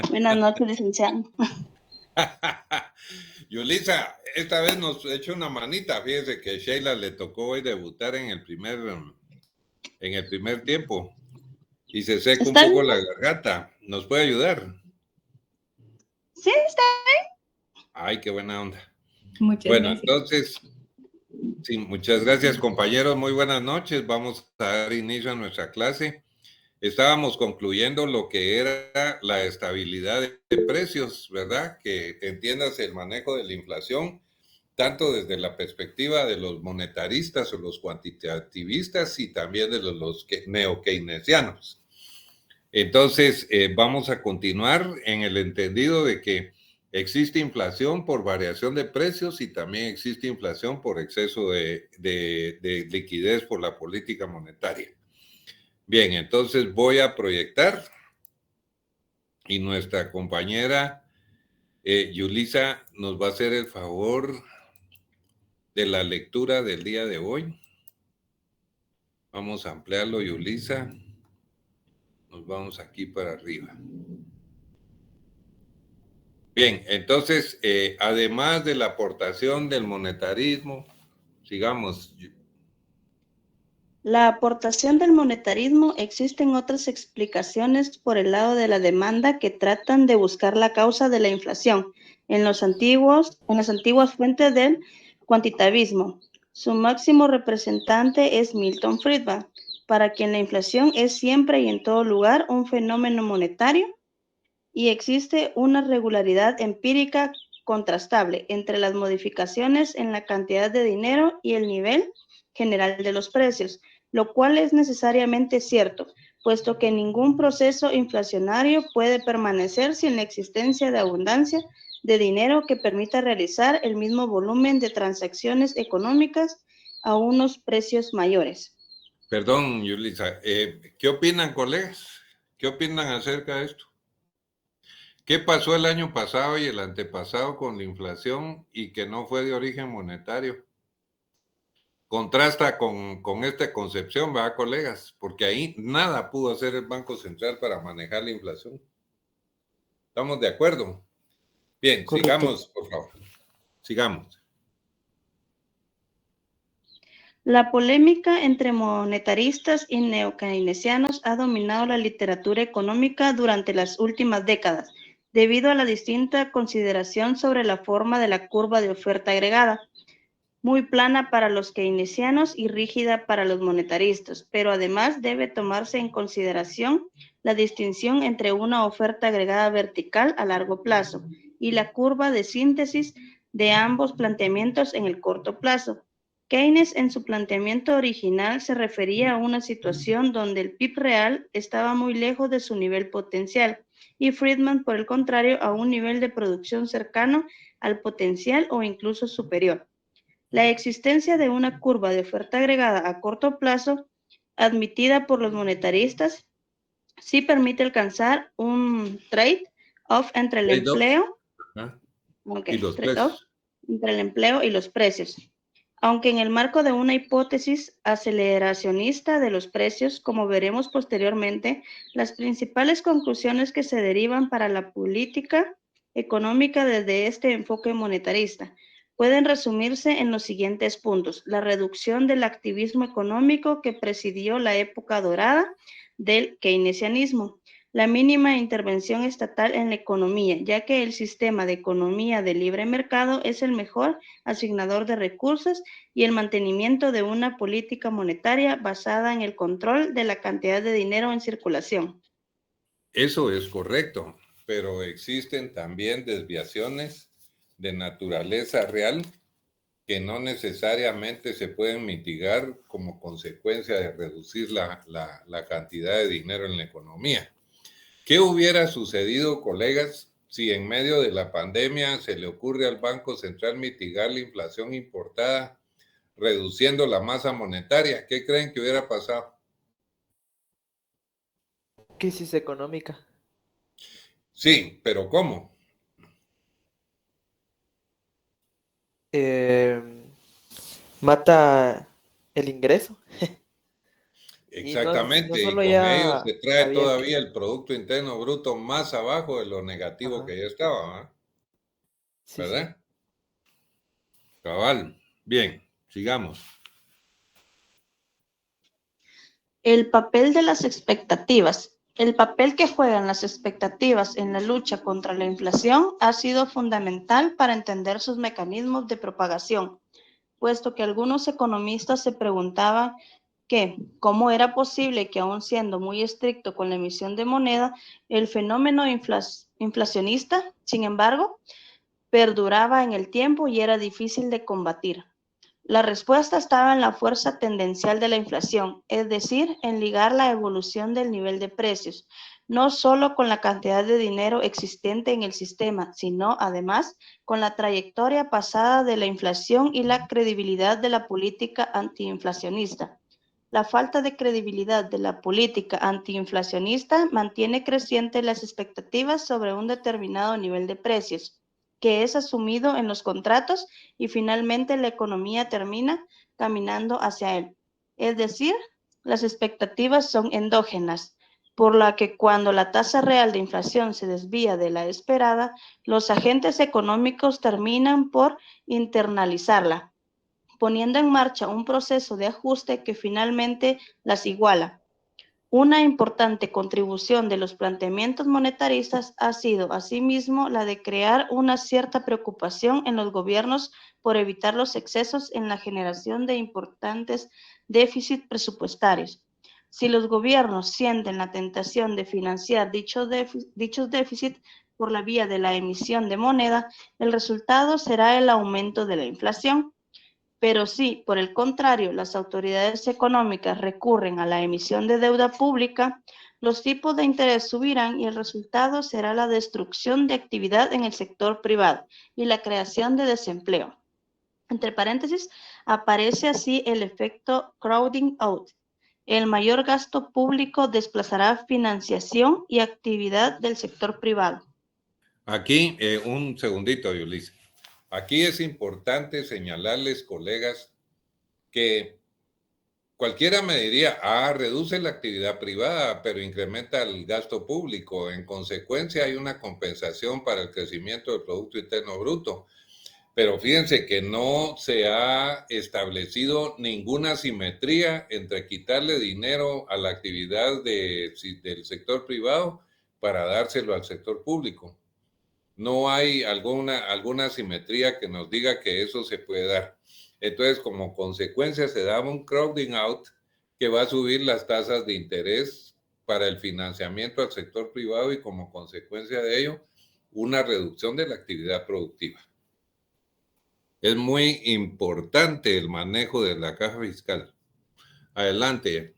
Buenas noches, licenciado. Yulisa, esta vez nos echó una manita. Fíjese que Sheila le tocó hoy debutar en el primer tiempo y se seca un ¿Está poco bien? la garganta. ¿Nos puede ayudar? Sí, está. Ay, qué buena onda. Muchas Bueno, gracias. entonces, sí, muchas gracias, compañeros. Muy buenas noches. Vamos a dar inicio a nuestra clase. Estábamos concluyendo lo que era la estabilidad de precios, ¿verdad? Que entiendas el manejo de la inflación, tanto desde la perspectiva de los monetaristas o los cuantitativistas y también de los neo-keynesianos. Entonces, vamos a continuar en el entendido de que existe inflación por variación de precios y también existe inflación por exceso de liquidez por la política monetaria. Bien, entonces voy a proyectar y nuestra compañera Yulisa nos va a hacer el favor de la lectura del día de hoy. Vamos a ampliarlo, Yulisa. Nos vamos aquí para arriba. Bien, entonces, además de la aportación del monetarismo, sigamos. La aportación del monetarismo, existen otras explicaciones por el lado de la demanda que tratan de buscar la causa de la inflación en las antiguas fuentes del cuantitativismo. Su máximo representante es Milton Friedman, para quien la inflación es siempre y en todo lugar un fenómeno monetario y existe una regularidad empírica contrastable entre las modificaciones en la cantidad de dinero y el nivel general de los precios, lo cual es necesariamente cierto, puesto que ningún proceso inflacionario puede permanecer sin la existencia de abundancia de dinero que permita realizar el mismo volumen de transacciones económicas a unos precios mayores. Perdón, Yulisa, ¿qué opinan, colegas? ¿Qué opinan acerca de esto? ¿Qué pasó el año pasado y el antepasado con la inflación y que no fue de origen monetario? Contrasta con esta concepción, ¿verdad, colegas? Porque ahí nada pudo hacer el Banco Central para manejar la inflación. ¿Estamos de acuerdo? Bien, Correcto. sigamos, por favor. Sigamos. La polémica entre monetaristas y neokeynesianos ha dominado la literatura económica durante las últimas décadas, debido a la distinta consideración sobre la forma de la curva de oferta agregada, muy plana para los keynesianos y rígida para los monetaristas, pero además debe tomarse en consideración la distinción entre una oferta agregada vertical a largo plazo y la curva de síntesis de ambos planteamientos en el corto plazo. Keynes en su planteamiento original se refería a una situación donde el PIB real estaba muy lejos de su nivel potencial y Friedman, por el contrario, a un nivel de producción cercano al potencial o incluso superior. La existencia de una curva de oferta agregada a corto plazo, admitida por los monetaristas, sí permite alcanzar un trade-off entre el Trade-off, empleo, y los trade-off precios. entre el empleo y los precios. Aunque en el marco de una hipótesis aceleracionista de los precios, como veremos posteriormente, las principales conclusiones que se derivan para la política económica desde este enfoque monetarista pueden resumirse en los siguientes puntos: la reducción del activismo económico que presidió la época dorada del keynesianismo, la mínima intervención estatal en la economía, ya que el sistema de economía de libre mercado es el mejor asignador de recursos, y el mantenimiento de una política monetaria basada en el control de la cantidad de dinero en circulación. Eso es correcto, pero existen también desviaciones de naturaleza real que no necesariamente se pueden mitigar como consecuencia de reducir la cantidad de dinero en la economía. ¿Qué hubiera sucedido, colegas, si en medio de la pandemia se le ocurre al Banco Central mitigar la inflación importada reduciendo la masa monetaria? ¿Qué creen que hubiera pasado? Crisis económica. Sí, pero ¿cómo? Eh, Mata el ingreso. Y no Exactamente, y solo con ellos ya se trae había que... todavía el Producto Interno Bruto más abajo de lo negativo Ajá, que ya estaba, sí, sí. ¿verdad? Cabal. Bien, sigamos. El papel de las expectativas. El papel que juegan las expectativas en la lucha contra la inflación ha sido fundamental para entender sus mecanismos de propagación, puesto que algunos economistas se preguntaban que cómo era posible que, aun siendo muy estricto con la emisión de moneda, el fenómeno inflacionista, sin embargo, perduraba en el tiempo y era difícil de combatir. La respuesta estaba en la fuerza tendencial de la inflación, es decir, en ligar la evolución del nivel de precios, no solo con la cantidad de dinero existente en el sistema, sino además con la trayectoria pasada de la inflación y la credibilidad de la política antiinflacionista. La falta de credibilidad de la política antiinflacionista mantiene crecientes las expectativas sobre un determinado nivel de precios, que es asumido en los contratos y finalmente la economía termina caminando hacia él. Es decir, las expectativas son endógenas, por la que cuando la tasa real de inflación se desvía de la esperada, los agentes económicos terminan por internalizarla, poniendo en marcha un proceso de ajuste que finalmente las iguala. Una importante contribución de los planteamientos monetaristas ha sido, asimismo, la de crear una cierta preocupación en los gobiernos por evitar los excesos en la generación de importantes déficits presupuestarios. Si los gobiernos sienten la tentación de financiar dichos déficits por la vía de la emisión de moneda, el resultado será el aumento de la inflación. Pero si, por el contrario, las autoridades económicas recurren a la emisión de deuda pública, los tipos de interés subirán y el resultado será la destrucción de actividad en el sector privado y la creación de desempleo. Entre paréntesis, aparece así el efecto crowding out. El mayor gasto público desplazará financiación y actividad del sector privado. Aquí, un segundito, Ulises. Aquí es importante señalarles, colegas, que cualquiera me diría, reduce la actividad privada, pero incrementa el gasto público. En consecuencia, hay una compensación para el crecimiento del Producto Interno Bruto. Pero fíjense que no se ha establecido ninguna simetría entre quitarle dinero a la actividad del sector privado para dárselo al sector público. No hay alguna simetría que nos diga que eso se puede dar. Entonces, como consecuencia, se da un crowding out que va a subir las tasas de interés para el financiamiento al sector privado y como consecuencia de ello, una reducción de la actividad productiva. Es muy importante el manejo de la caja fiscal. Adelante.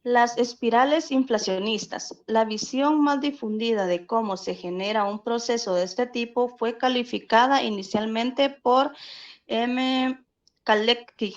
Las espirales inflacionistas. La visión más difundida de cómo se genera un proceso de este tipo fue calificada inicialmente por M. Kalecki.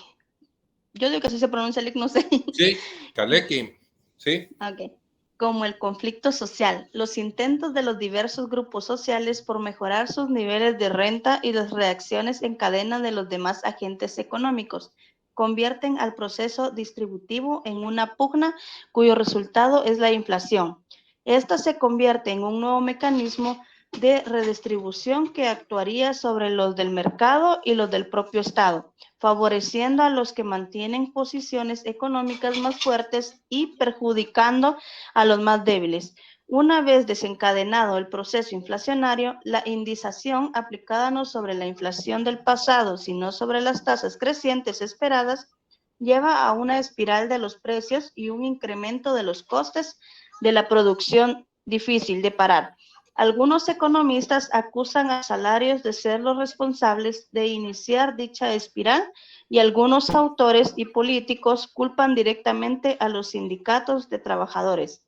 Yo digo que así se pronuncia, no sé. Sí, Kalecki, sí. Okay. Como el conflicto social, los intentos de los diversos grupos sociales por mejorar sus niveles de renta y las reacciones en cadena de los demás agentes económicos convierten al proceso distributivo en una pugna cuyo resultado es la inflación. Esta se convierte en un nuevo mecanismo de redistribución que actuaría sobre los del mercado y los del propio Estado, favoreciendo a los que mantienen posiciones económicas más fuertes y perjudicando a los más débiles. Una vez desencadenado el proceso inflacionario, la indización aplicada no sobre la inflación del pasado, sino sobre las tasas crecientes esperadas, lleva a una espiral de los precios y un incremento de los costes de la producción difícil de parar. Algunos economistas acusan a salarios de ser los responsables de iniciar dicha espiral y algunos autores y políticos culpan directamente a los sindicatos de trabajadores.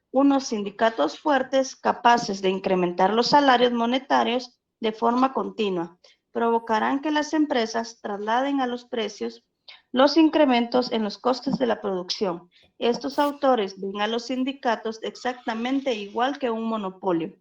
Unos sindicatos fuertes capaces de incrementar los salarios monetarios de forma continua provocarán que las empresas trasladen a los precios los incrementos en los costes de la producción. Estos autores ven a los sindicatos exactamente igual que un monopolio.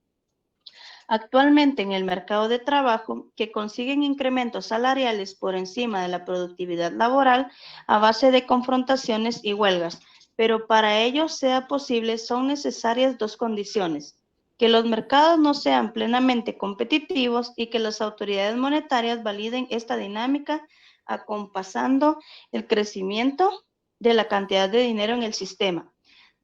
Actualmente en el mercado de trabajo, que consiguen incrementos salariales por encima de la productividad laboral a base de confrontaciones y huelgas, pero para ello sea posible son necesarias dos condiciones: que los mercados no sean plenamente competitivos y que las autoridades monetarias validen esta dinámica acompasando el crecimiento de la cantidad de dinero en el sistema.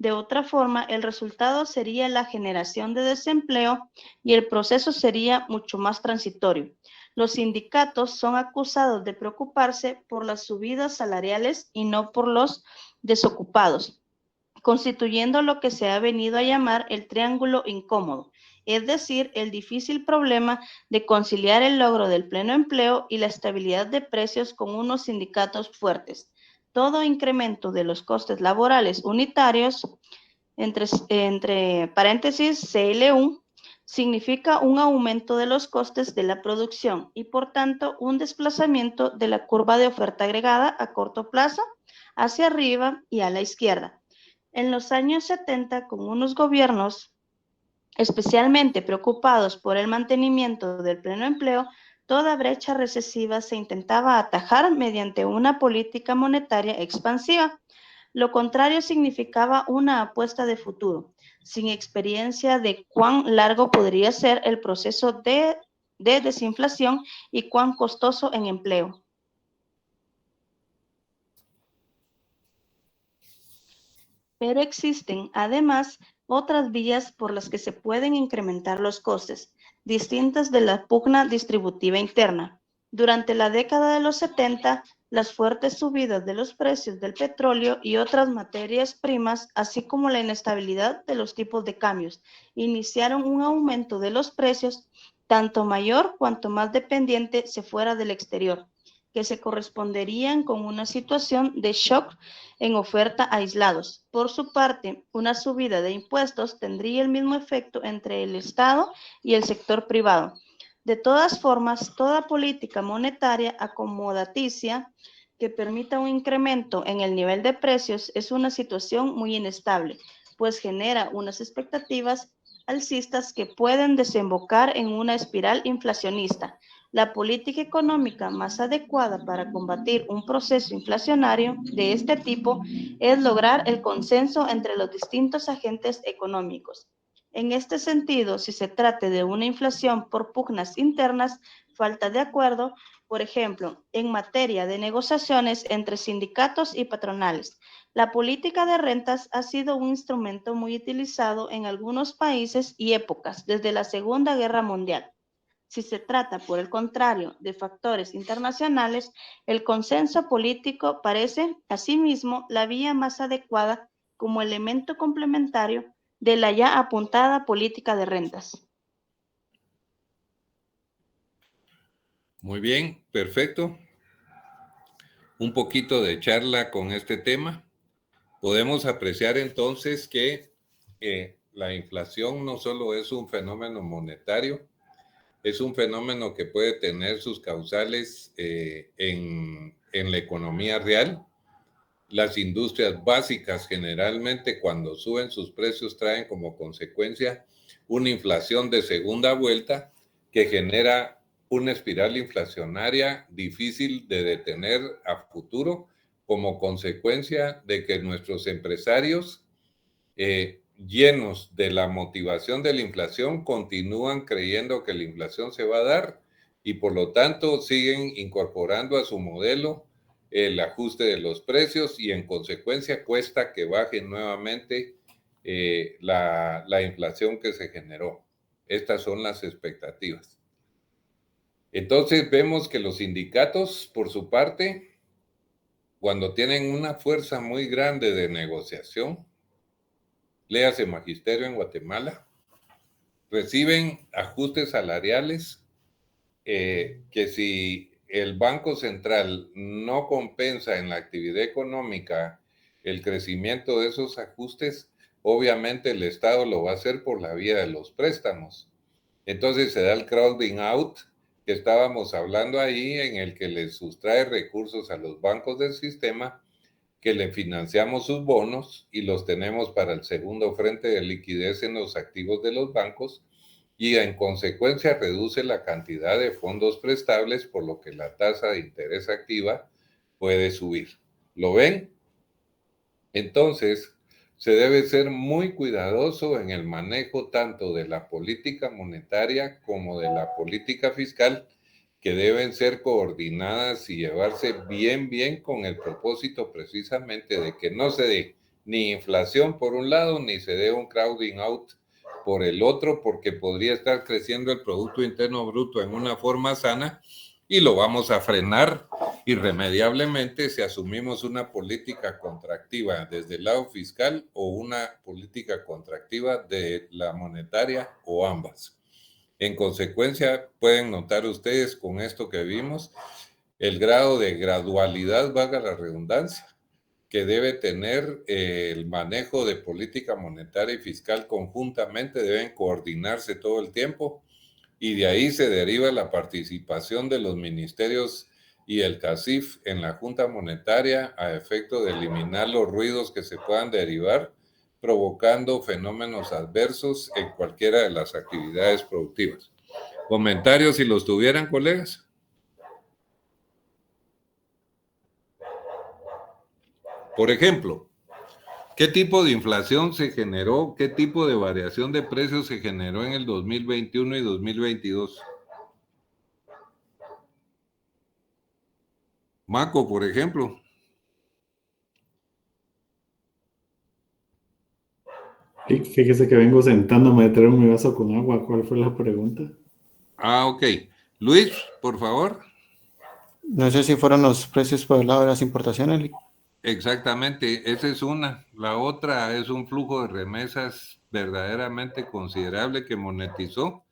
De otra forma, el resultado sería la generación de desempleo y el proceso sería mucho más transitorio. Los sindicatos son acusados de preocuparse por las subidas salariales y no por los desocupados, constituyendo lo que se ha venido a llamar el triángulo incómodo, es decir, el difícil problema de conciliar el logro del pleno empleo y la estabilidad de precios con unos sindicatos fuertes. Todo incremento de los costes laborales unitarios, entre paréntesis CLU, significa un aumento de los costes de la producción y por tanto un desplazamiento de la curva de oferta agregada a corto plazo hacia arriba y a la izquierda. En los años 70, con unos gobiernos especialmente preocupados por el mantenimiento del pleno empleo, toda brecha recesiva se intentaba atajar mediante una política monetaria expansiva. Lo contrario significaba una apuesta de futuro, sin experiencia de cuán largo podría ser el proceso de desinflación y cuán costoso en empleo. Pero existen, además, otras vías por las que se pueden incrementar los costes, distintas de la pugna distributiva interna. Durante la década de los 70, las fuertes subidas de los precios del petróleo y otras materias primas, así como la inestabilidad de los tipos de cambios, iniciaron un aumento de los precios tanto mayor cuanto más dependiente se fuera del exterior, que se corresponderían con una situación de shock en oferta aislados. Por su parte, una subida de impuestos tendría el mismo efecto entre el Estado y el sector privado. De todas formas, toda política monetaria acomodaticia que permita un incremento en el nivel de precios es una situación muy inestable, pues genera unas expectativas alcistas que pueden desembocar en una espiral inflacionista. La política económica más adecuada para combatir un proceso inflacionario de este tipo es lograr el consenso entre los distintos agentes económicos. En este sentido, si se trata de una inflación por pugnas internas, falta de acuerdo, por ejemplo, en materia de negociaciones entre sindicatos y patronales, la política de rentas ha sido un instrumento muy utilizado en algunos países y épocas desde la Segunda Guerra Mundial. Si se trata, por el contrario, de factores internacionales, el consenso político parece, asimismo, la vía más adecuada como elemento complementario de la ya apuntada política de rentas. Muy bien, perfecto. Un poquito de charla con este tema. Podemos apreciar entonces que la inflación no solo es un fenómeno monetario, es un fenómeno que puede tener sus causales en la economía real. Las industrias básicas generalmente cuando suben sus precios traen como consecuencia una inflación de segunda vuelta que genera una espiral inflacionaria difícil de detener a futuro como consecuencia de que nuestros empresarios llenos de la motivación de la inflación continúan creyendo que la inflación se va a dar y por lo tanto siguen incorporando a su modelo el ajuste de los precios y en consecuencia cuesta que baje nuevamente la inflación que se generó. Estas son las expectativas. Entonces vemos que los sindicatos, por su parte, cuando tienen una fuerza muy grande de negociación, léase magisterio en Guatemala, reciben ajustes salariales que si el Banco Central no compensa en la actividad económica el crecimiento de esos ajustes, obviamente el Estado lo va a hacer por la vía de los préstamos. Entonces se da el crowding out que estábamos hablando ahí, en el que les sustrae recursos a los bancos del sistema, que le financiamos sus bonos y los tenemos para el segundo frente de liquidez en los activos de los bancos, y en consecuencia reduce la cantidad de fondos prestables, por lo que la tasa de interés activa puede subir. ¿Lo ven? Entonces, se debe ser muy cuidadoso en el manejo tanto de la política monetaria como de la política fiscal, que deben ser coordinadas y llevarse bien con el propósito precisamente de que no se dé ni inflación por un lado, ni se dé un crowding out por el otro, porque podría estar creciendo el Producto Interno Bruto en una forma sana y lo vamos a frenar irremediablemente si asumimos una política contractiva desde el lado fiscal o una política contractiva de la monetaria o ambas. En consecuencia, pueden notar ustedes con esto que vimos el grado de gradualidad, valga la redundancia, que debe tener el manejo de política monetaria y fiscal conjuntamente, deben coordinarse todo el tiempo, y de ahí se deriva la participación de los ministerios y el CACIF en la Junta Monetaria a efecto de eliminar los ruidos que se puedan derivar, provocando fenómenos adversos en cualquiera de las actividades productivas. ¿Comentarios si los tuvieran, colegas? Por ejemplo, ¿qué tipo de inflación se generó? ¿Qué tipo de variación de precios se generó en el 2021 y 2022? Maco, por ejemplo. Fíjese que vengo sentándome a traer un vaso con agua. ¿Cuál fue la pregunta? Ok. Luis, por favor. No sé si fueron los precios por el lado de las importaciones. Exactamente, esa es una. La otra es un flujo de remesas verdaderamente considerable que monetizó,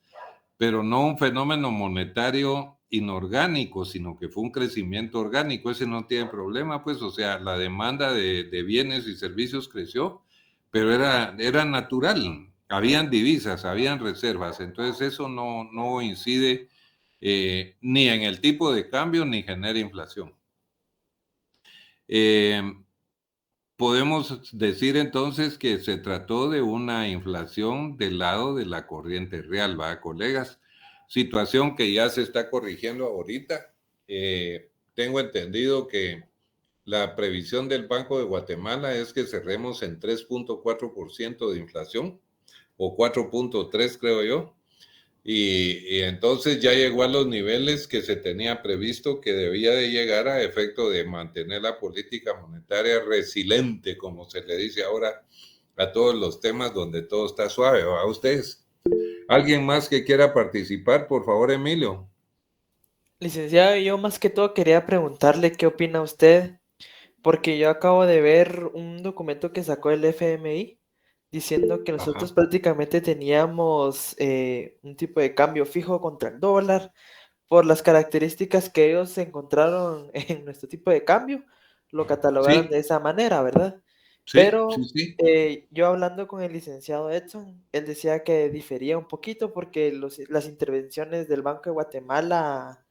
pero no un fenómeno monetario inorgánico, sino que fue un crecimiento orgánico. Ese no tiene problema, pues, o sea, la demanda de bienes y servicios creció, pero era natural. Habían divisas, habían reservas, entonces eso no incide ni en el tipo de cambio ni genera inflación. Podemos decir entonces que se trató de una inflación del lado de la corriente real, ¿va, colegas? Situación que ya se está corrigiendo ahorita. Tengo entendido que la previsión del Banco de Guatemala es que cerremos en 3.4% de inflación, o 4.3 creo yo. Y entonces ya llegó a los niveles que se tenía previsto que debía de llegar a efecto de mantener la política monetaria resiliente, como se le dice ahora a todos los temas donde todo está suave. ¿A ustedes? ¿Alguien más que quiera participar? Por favor, Emilio. Licenciado, yo más que todo quería preguntarle qué opina usted, porque yo acabo de ver un documento que sacó el FMI diciendo que nosotros prácticamente teníamos un tipo de cambio fijo contra el dólar por las características que ellos encontraron en nuestro tipo de cambio, lo catalogaron de esa manera, ¿verdad? Pero yo hablando con el licenciado Edson, él decía que difería un poquito porque las intervenciones del Banco de Guatemala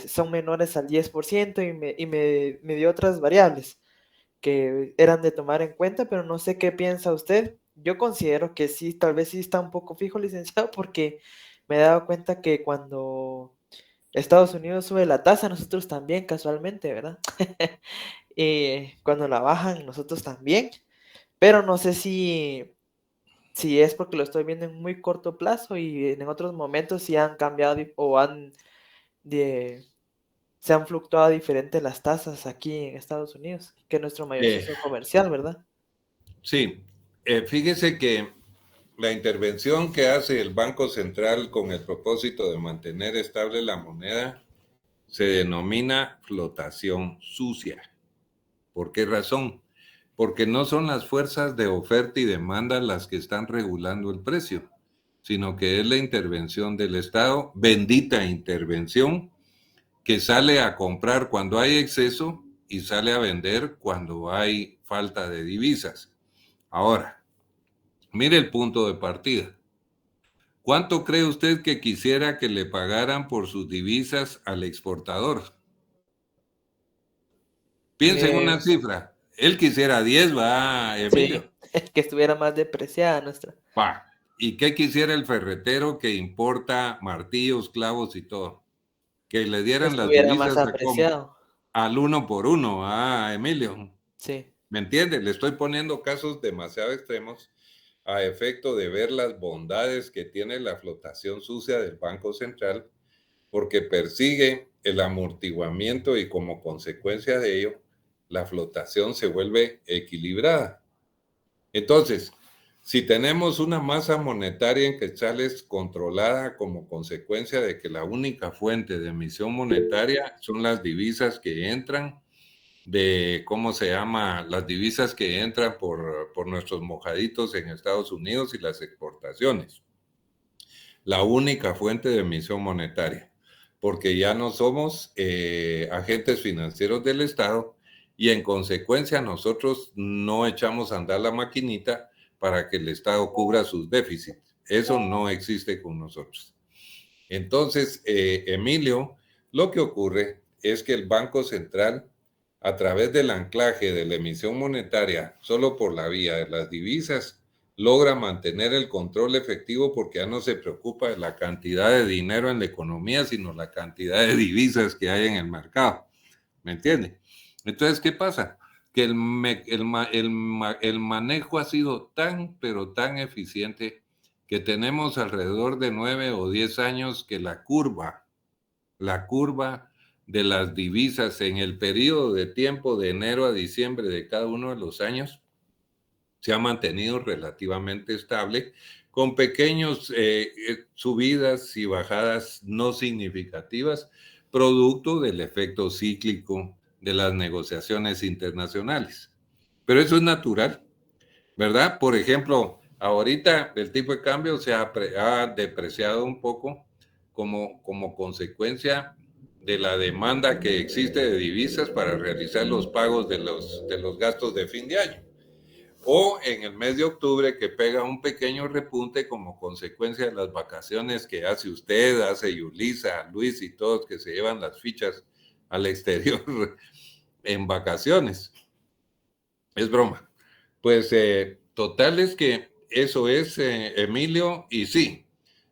son menores al 10% y me dio otras variables que eran de tomar en cuenta, pero no sé qué piensa usted. Yo considero que sí, tal vez sí está un poco fijo, licenciado, porque me he dado cuenta que cuando Estados Unidos sube la tasa, nosotros también, casualmente, ¿verdad? Y cuando la bajan, nosotros también, pero no sé si es porque lo estoy viendo en muy corto plazo y en otros momentos sí han cambiado o se han fluctuado diferente las tasas aquí en Estados Unidos, que es nuestro mayor socio comercial, ¿verdad? Sí, fíjese que la intervención que hace el Banco Central con el propósito de mantener estable la moneda se denomina flotación sucia. ¿Por qué razón? Porque no son las fuerzas de oferta y demanda las que están regulando el precio, sino que es la intervención del Estado, bendita intervención, que sale a comprar cuando hay exceso y sale a vender cuando hay falta de divisas. Ahora, mire el punto de partida. ¿Cuánto cree usted que quisiera que le pagaran por sus divisas al exportador? Piensa en una cifra. Él quisiera 10, va, Emilio. Sí, que estuviera más depreciada nuestra. ¿Y qué quisiera el ferretero que importa martillos, clavos y todo? Que le dieran las Estuviera más divisas a cómo? apreciado. Al 1 por 1, Emilio. Sí. ¿Me entiendes? Le estoy poniendo casos demasiado extremos a efecto de ver las bondades que tiene la flotación sucia del Banco Central, porque persigue el amortiguamiento y como consecuencia de ello, la flotación se vuelve equilibrada. Entonces, si tenemos una masa monetaria en quetzales controlada como consecuencia de que la única fuente de emisión monetaria son las divisas que entran las divisas que entran por nuestros mojaditos en Estados Unidos y las exportaciones. La única fuente de emisión monetaria, porque ya no somos agentes financieros del Estado y en consecuencia nosotros no echamos a andar la maquinita para que el Estado cubra sus déficits. Eso no existe con nosotros. Entonces, Emilio, lo que ocurre es que el Banco Central, a través del anclaje de la emisión monetaria, solo por la vía de las divisas, logra mantener el control efectivo porque ya no se preocupa de la cantidad de dinero en la economía, sino la cantidad de divisas que hay en el mercado. ¿Me entiende? Entonces, ¿qué pasa? Que el manejo ha sido tan, pero tan eficiente que tenemos alrededor de 9 o 10 años que la curva de las divisas en el periodo de tiempo de enero a diciembre de cada uno de los años se ha mantenido relativamente estable, con pequeños subidas y bajadas no significativas, producto del efecto cíclico de las negociaciones internacionales. Pero eso es natural, ¿verdad? Por ejemplo, ahorita el tipo de cambio se ha depreciado un poco como consecuencia de la demanda que existe de divisas para realizar los pagos de los gastos de fin de año. O en el mes de octubre que pega un pequeño repunte como consecuencia de las vacaciones que hace usted, hace Yulisa, Luis y todos que se llevan las fichas al exterior en vacaciones. Es broma. Pues total es que eso es, Emilio, y sí,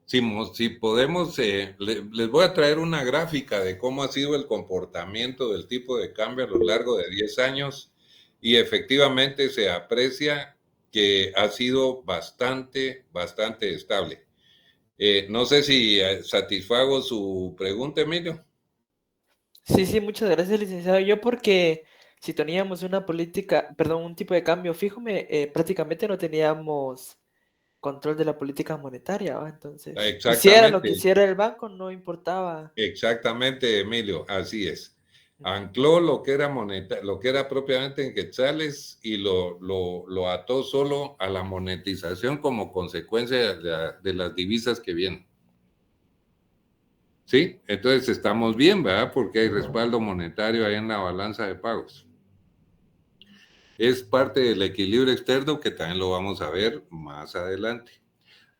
si podemos, les voy a traer una gráfica de cómo ha sido el comportamiento del tipo de cambio a lo largo de 10 años y efectivamente se aprecia que ha sido bastante estable. No sé si satisfago su pregunta, Emilio. Sí, muchas gracias, licenciado. Yo porque si teníamos una política, perdón, un tipo de cambio fijo, prácticamente no teníamos control de la política monetaria, ¿va? Entonces, hiciera lo que Exactamente. hiciera el banco, no importaba. Exactamente, Emilio, así es. Ancló lo que era lo que era propiamente en quetzales y lo ató solo a la monetización como consecuencia de las divisas que vienen. ¿Sí? Entonces estamos bien, ¿verdad? Porque hay respaldo monetario ahí en la balanza de pagos. Es parte del equilibrio externo que también lo vamos a ver más adelante.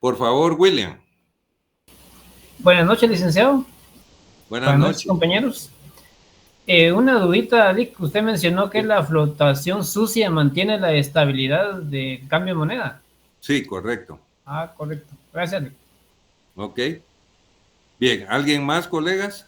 Por favor, William. Buenas noches, licenciado. Buenas noches, compañeros. Una dudita, Dick. Usted mencionó que la flotación sucia mantiene la estabilidad de cambio de moneda. Sí, correcto. Correcto. Gracias, Dick. Ok. Bien, ¿alguien más, colegas?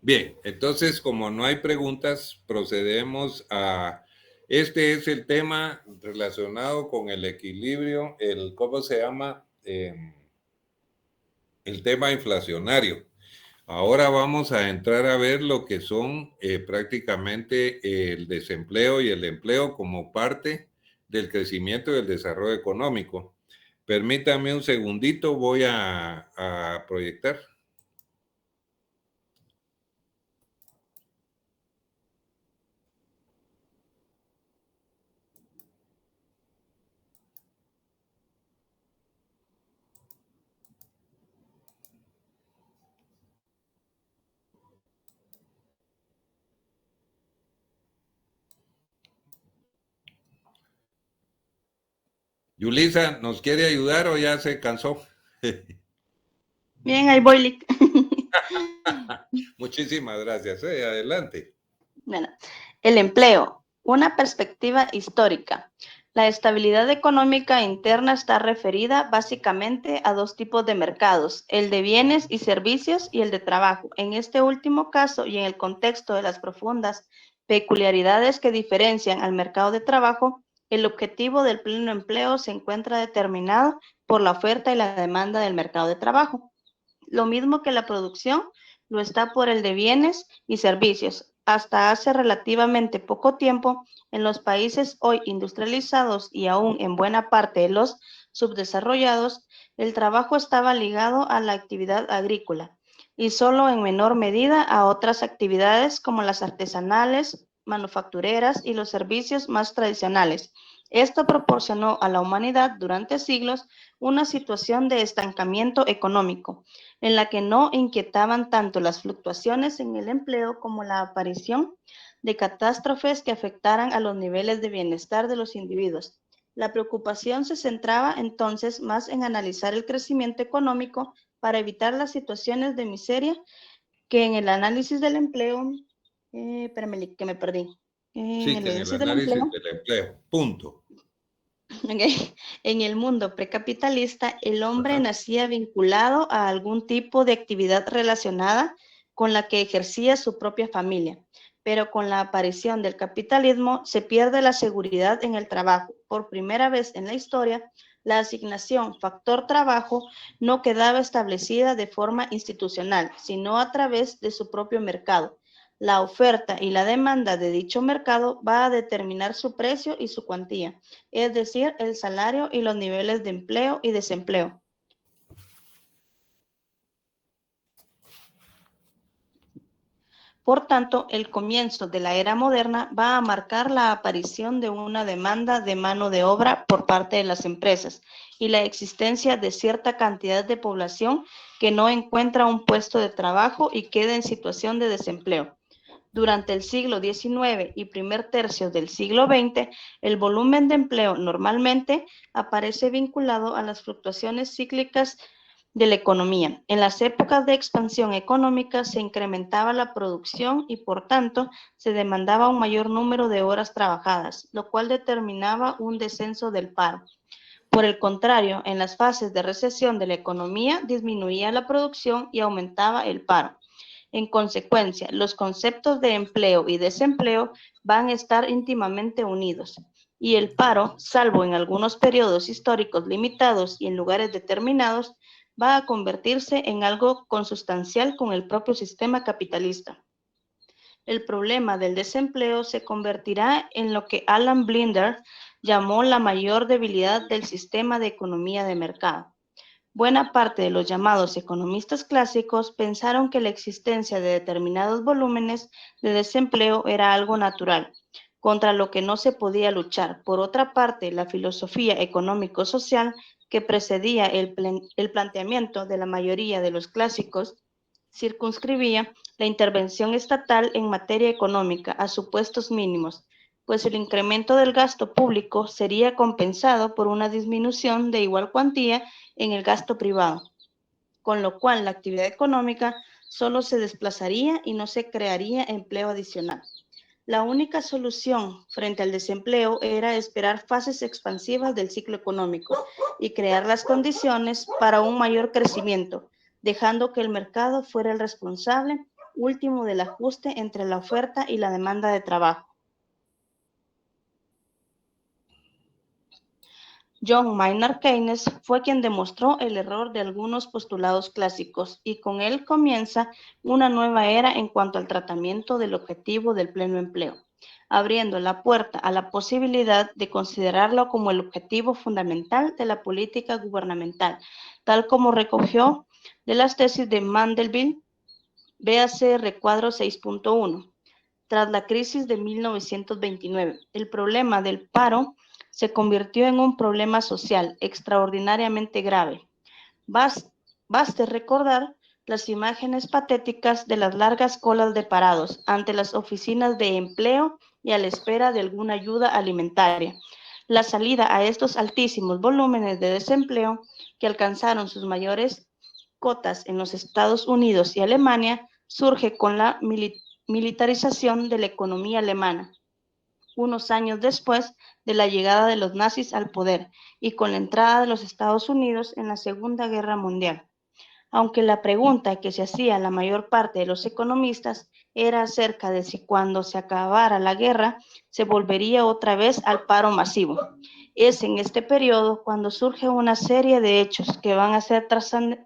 Bien, entonces, como no hay preguntas, procedemos a... Este es el tema relacionado con el equilibrio, ¿cómo se llama? El tema inflacionario. Ahora vamos a entrar a ver lo que son prácticamente el desempleo y el empleo como parte del crecimiento y del desarrollo económico. Permítame un segundito, voy a proyectar. Yulisa, ¿nos quiere ayudar o ya se cansó? Bien, ahí voy, Lick. Muchísimas gracias. Adelante. Bueno, el empleo, una perspectiva histórica. La estabilidad económica interna está referida básicamente a dos tipos de mercados, el de bienes y servicios y el de trabajo. En este último caso y en el contexto de las profundas peculiaridades que diferencian al mercado de trabajo, el objetivo del pleno empleo se encuentra determinado por la oferta y la demanda del mercado de trabajo. Lo mismo que la producción lo está por el de bienes y servicios. Hasta hace relativamente poco tiempo, en los países hoy industrializados y aún en buena parte de los subdesarrollados, el trabajo estaba ligado a la actividad agrícola y solo en menor medida a otras actividades como las artesanales, manufactureras y los servicios más tradicionales. Esto proporcionó a la humanidad durante siglos una situación de estancamiento económico, en la que no inquietaban tanto las fluctuaciones en el empleo como la aparición de catástrofes que afectaran a los niveles de bienestar de los individuos. La preocupación se centraba entonces más en analizar el crecimiento económico para evitar las situaciones de miseria que en el análisis del empleo, espérame que me perdí. En Sí, el que en el análisis del análisis empleo, del empleo, punto. Okay. En el mundo precapitalista, el hombre Ajá. nacía vinculado a algún tipo de actividad relacionada con la que ejercía su propia familia, pero con la aparición del capitalismo se pierde la seguridad en el trabajo. Por primera vez en la historia, la asignación factor trabajo no quedaba establecida de forma institucional, sino a través de su propio mercado. La oferta y la demanda de dicho mercado va a determinar su precio y su cuantía, es decir, el salario y los niveles de empleo y desempleo. Por tanto, el comienzo de la era moderna va a marcar la aparición de una demanda de mano de obra por parte de las empresas y la existencia de cierta cantidad de población que no encuentra un puesto de trabajo y queda en situación de desempleo. Durante el siglo XIX y primer tercio del siglo XX, el volumen de empleo normalmente aparece vinculado a las fluctuaciones cíclicas de la economía. En las épocas de expansión económica se incrementaba la producción y, por tanto, se demandaba un mayor número de horas trabajadas, lo cual determinaba un descenso del paro. Por el contrario, en las fases de recesión de la economía disminuía la producción y aumentaba el paro. En consecuencia, los conceptos de empleo y desempleo van a estar íntimamente unidos, y el paro, salvo en algunos periodos históricos limitados y en lugares determinados, va a convertirse en algo consustancial con el propio sistema capitalista. El problema del desempleo se convertirá en lo que Alan Blinder llamó la mayor debilidad del sistema de economía de mercado. Buena parte de los llamados economistas clásicos pensaron que la existencia de determinados volúmenes de desempleo era algo natural, contra lo que no se podía luchar. Por otra parte, la filosofía económico-social que precedía el planteamiento de la mayoría de los clásicos circunscribía la intervención estatal en materia económica a supuestos mínimos, pues el incremento del gasto público sería compensado por una disminución de igual cuantía en el gasto privado, con lo cual la actividad económica solo se desplazaría y no se crearía empleo adicional. La única solución frente al desempleo era esperar fases expansivas del ciclo económico y crear las condiciones para un mayor crecimiento, dejando que el mercado fuera el responsable último del ajuste entre la oferta y la demanda de trabajo. John Maynard Keynes fue quien demostró el error de algunos postulados clásicos y con él comienza una nueva era en cuanto al tratamiento del objetivo del pleno empleo, abriendo la puerta a la posibilidad de considerarlo como el objetivo fundamental de la política gubernamental, tal como recogió de las tesis de Mandeville, véase recuadro 6.1. Tras la crisis de 1929, el problema del paro se convirtió en un problema social extraordinariamente grave. Baste recordar las imágenes patéticas de las largas colas de parados ante las oficinas de empleo y a la espera de alguna ayuda alimentaria. La salida a estos altísimos volúmenes de desempleo que alcanzaron sus mayores cotas en los Estados Unidos y Alemania surge con la militarización de la economía alemana, unos años después de la llegada de los nazis al poder y con la entrada de los Estados Unidos en la Segunda Guerra Mundial. Aunque la pregunta que se hacía la mayor parte de los economistas era acerca de si cuando se acabara la guerra se volvería otra vez al paro masivo. Es en este periodo cuando surge una serie de hechos que van a ser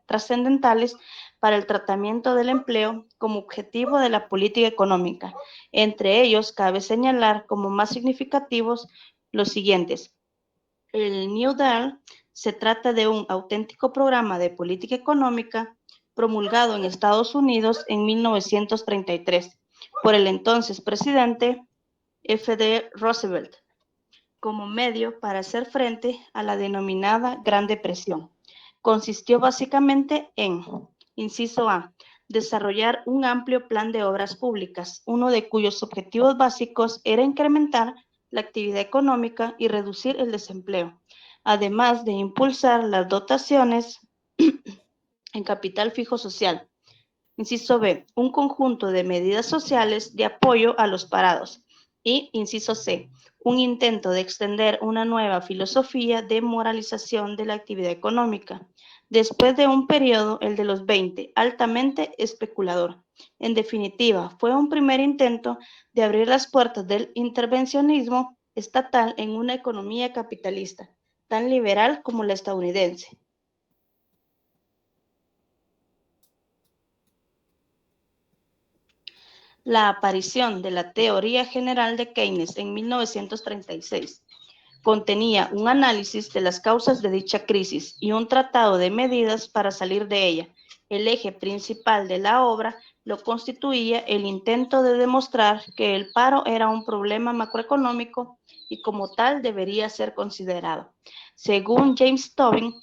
trascendentales para el tratamiento del empleo como objetivo de la política económica. Entre ellos, cabe señalar como más significativos los siguientes. El New Deal se trata de un auténtico programa de política económica promulgado en Estados Unidos en 1933 por el entonces presidente F.D. Roosevelt como medio para hacer frente a la denominada Gran Depresión. Consistió básicamente en, inciso A, desarrollar un amplio plan de obras públicas, uno de cuyos objetivos básicos era incrementar la actividad económica y reducir el desempleo, además de impulsar las dotaciones en capital fijo social. Inciso B, un conjunto de medidas sociales de apoyo a los parados. Y, inciso C, un intento de extender una nueva filosofía de moralización de la actividad económica, después de un periodo, el de los 20, altamente especulador. En definitiva, fue un primer intento de abrir las puertas del intervencionismo estatal en una economía capitalista, tan liberal como la estadounidense. La aparición de la teoría general de Keynes en 1936 contenía un análisis de las causas de dicha crisis y un tratado de medidas para salir de ella. El eje principal de la obra lo constituía el intento de demostrar que el paro era un problema macroeconómico y como tal debería ser considerado. Según James Tobin,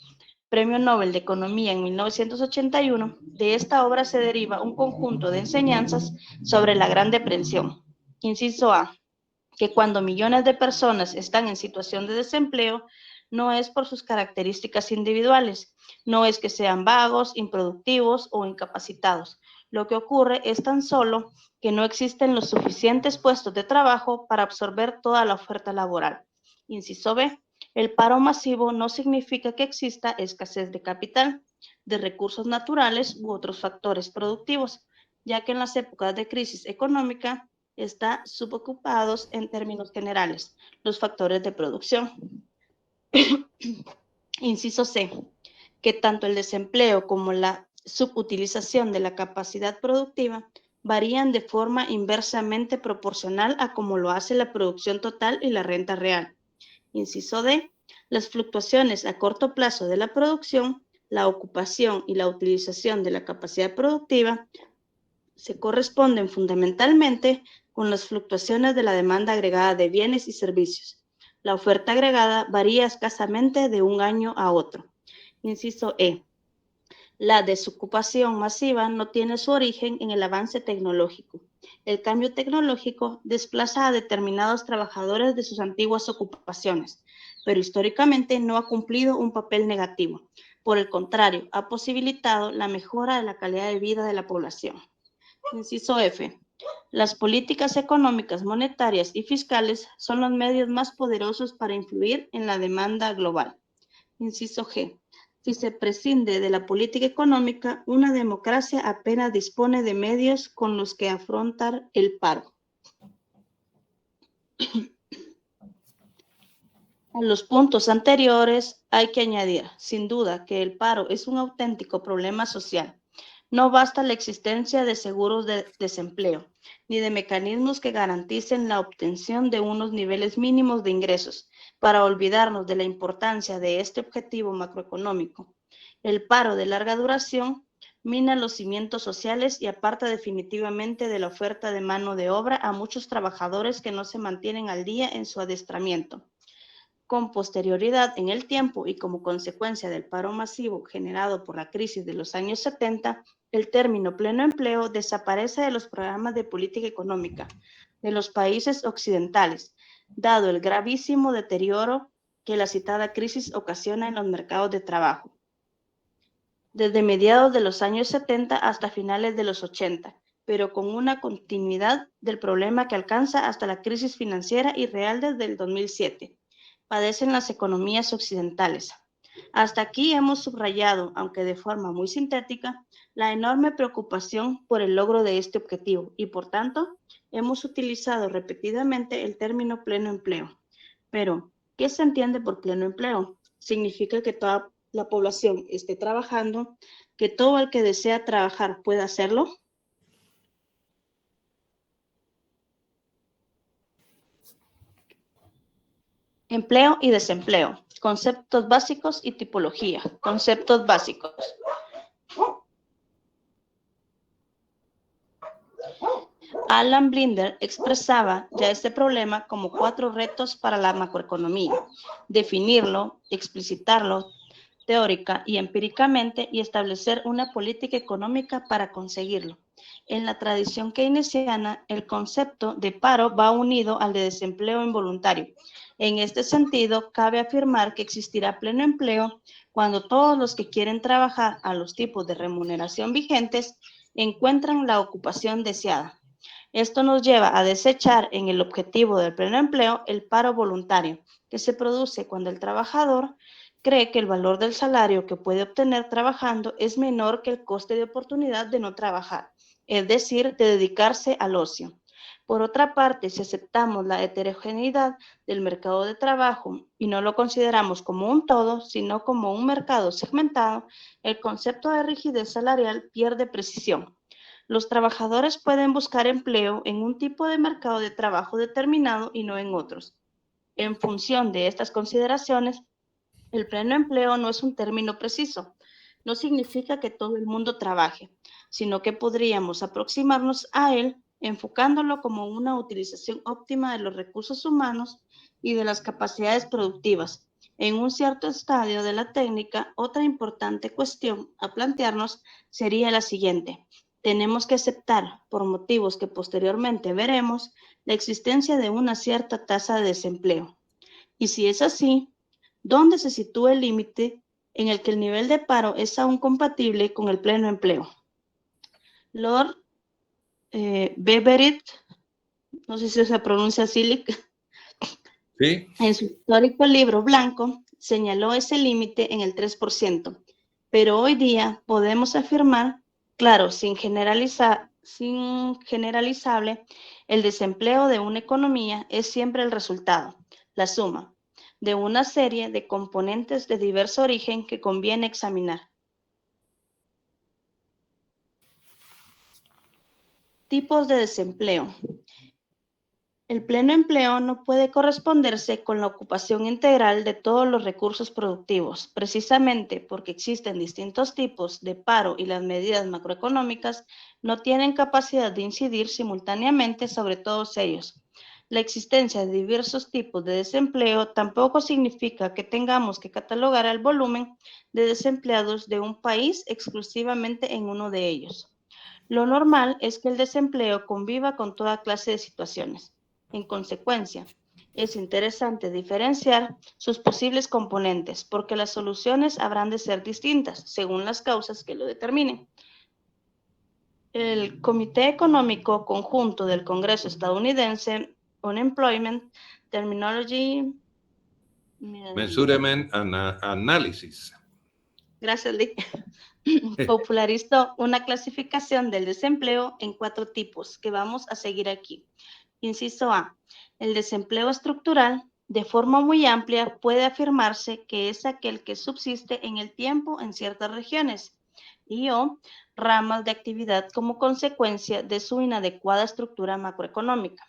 Premio Nobel de Economía en 1981, de esta obra se deriva un conjunto de enseñanzas sobre la Gran Depresión. Inciso A, que cuando millones de personas están en situación de desempleo, no es por sus características individuales, no es que sean vagos, improductivos o incapacitados. Lo que ocurre es tan solo que no existen los suficientes puestos de trabajo para absorber toda la oferta laboral. Inciso B, el paro masivo no significa que exista escasez de capital, de recursos naturales u otros factores productivos, ya que en las épocas de crisis económica está subocupados en términos generales los factores de producción. Inciso C, que tanto el desempleo como la subutilización de la capacidad productiva varían de forma inversamente proporcional a como lo hace la producción total y la renta real. Inciso D, las fluctuaciones a corto plazo de la producción, la ocupación y la utilización de la capacidad productiva se corresponden fundamentalmente con las fluctuaciones de la demanda agregada de bienes y servicios. La oferta agregada varía escasamente de un año a otro. Inciso E, la desocupación masiva no tiene su origen en el avance tecnológico. El cambio tecnológico desplaza a determinados trabajadores de sus antiguas ocupaciones, pero históricamente no ha cumplido un papel negativo. Por el contrario, ha posibilitado la mejora de la calidad de vida de la población. Inciso F. Las políticas económicas, monetarias y fiscales son los medios más poderosos para influir en la demanda global. Inciso G. Si se prescinde de la política económica, una democracia apenas dispone de medios con los que afrontar el paro. A los puntos anteriores hay que añadir, sin duda, que el paro es un auténtico problema social. No basta la existencia de seguros de desempleo, ni de mecanismos que garanticen la obtención de unos niveles mínimos de ingresos, para olvidarnos de la importancia de este objetivo macroeconómico. El paro de larga duración mina los cimientos sociales y aparta definitivamente de la oferta de mano de obra a muchos trabajadores que no se mantienen al día en su adiestramiento. Con posterioridad en el tiempo y como consecuencia del paro masivo generado por la crisis de los años 70, el término pleno empleo desaparece de los programas de política económica de los países occidentales, dado el gravísimo deterioro que la citada crisis ocasiona en los mercados de trabajo. Desde mediados de los años 70 hasta finales de los 80, pero con una continuidad del problema que alcanza hasta la crisis financiera y real desde el 2007. Padecen las economías occidentales. Hasta aquí hemos subrayado, aunque de forma muy sintética, la enorme preocupación por el logro de este objetivo y, por tanto, hemos utilizado repetidamente el término pleno empleo. Pero, ¿qué se entiende por pleno empleo? Significa que toda la población esté trabajando, que todo el que desea trabajar pueda hacerlo. Empleo y desempleo. Conceptos básicos y tipología. Conceptos básicos. Alan Blinder expresaba ya este problema como 4 retos para la macroeconomía: definirlo, explicitarlo teórica y empíricamente y establecer una política económica para conseguirlo. En la tradición keynesiana, el concepto de paro va unido al de desempleo involuntario. En este sentido, cabe afirmar que existirá pleno empleo cuando todos los que quieren trabajar a los tipos de remuneración vigentes encuentran la ocupación deseada. Esto nos lleva a desechar en el objetivo del pleno empleo el paro voluntario, que se produce cuando el trabajador cree que el valor del salario que puede obtener trabajando es menor que el coste de oportunidad de no trabajar, es decir, de dedicarse al ocio. Por otra parte, si aceptamos la heterogeneidad del mercado de trabajo y no lo consideramos como un todo, sino como un mercado segmentado, el concepto de rigidez salarial pierde precisión. Los trabajadores pueden buscar empleo en un tipo de mercado de trabajo determinado y no en otros. En función de estas consideraciones, el pleno empleo no es un término preciso. No significa que todo el mundo trabaje, sino que podríamos aproximarnos a él enfocándolo como una utilización óptima de los recursos humanos y de las capacidades productivas. En un cierto estadio de la técnica, otra importante cuestión a plantearnos sería la siguiente: tenemos que aceptar, por motivos que posteriormente veremos, la existencia de una cierta tasa de desempleo. Y si es así, ¿dónde se sitúa el límite en el que el nivel de paro es aún compatible con el pleno empleo? Lord Beveridge, no sé si se pronuncia así, ¿Sí? en su histórico libro blanco, señaló ese límite en el 3%, pero hoy día podemos afirmar, claro, sin generalizable, el desempleo de una economía es siempre el resultado, la suma de una serie de componentes de diverso origen que conviene examinar. Tipos de desempleo. El pleno empleo no puede corresponderse con la ocupación integral de todos los recursos productivos, precisamente porque existen distintos tipos de paro y las medidas macroeconómicas no tienen capacidad de incidir simultáneamente sobre todos ellos. La existencia de diversos tipos de desempleo tampoco significa que tengamos que catalogar el volumen de desempleados de un país exclusivamente en uno de ellos. Lo normal es que el desempleo conviva con toda clase de situaciones. En consecuencia, es interesante diferenciar sus posibles componentes, porque las soluciones habrán de ser distintas según las causas que lo determinen. El Comité Económico Conjunto del Congreso Estadounidense, Unemployment Terminology Measurement Analysis. Gracias, Lee. Popularizó una clasificación del desempleo en 4 tipos que vamos a seguir aquí. Inciso A, el desempleo estructural, de forma muy amplia, puede afirmarse que es aquel que subsiste en el tiempo en ciertas regiones y o ramas de actividad como consecuencia de su inadecuada estructura macroeconómica.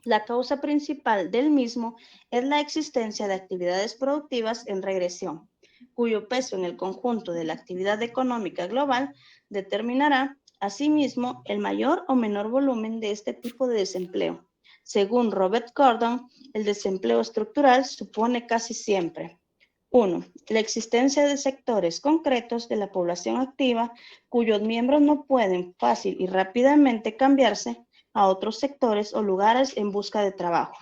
La causa principal del mismo es la existencia de actividades productivas en regresión, cuyo peso en el conjunto de la actividad económica global determinará, asimismo, el mayor o menor volumen de este tipo de desempleo. Según Robert Gordon, el desempleo estructural supone casi siempre: 1. La existencia de sectores concretos de la población activa cuyos miembros no pueden fácil y rápidamente cambiarse a otros sectores o lugares en busca de trabajo.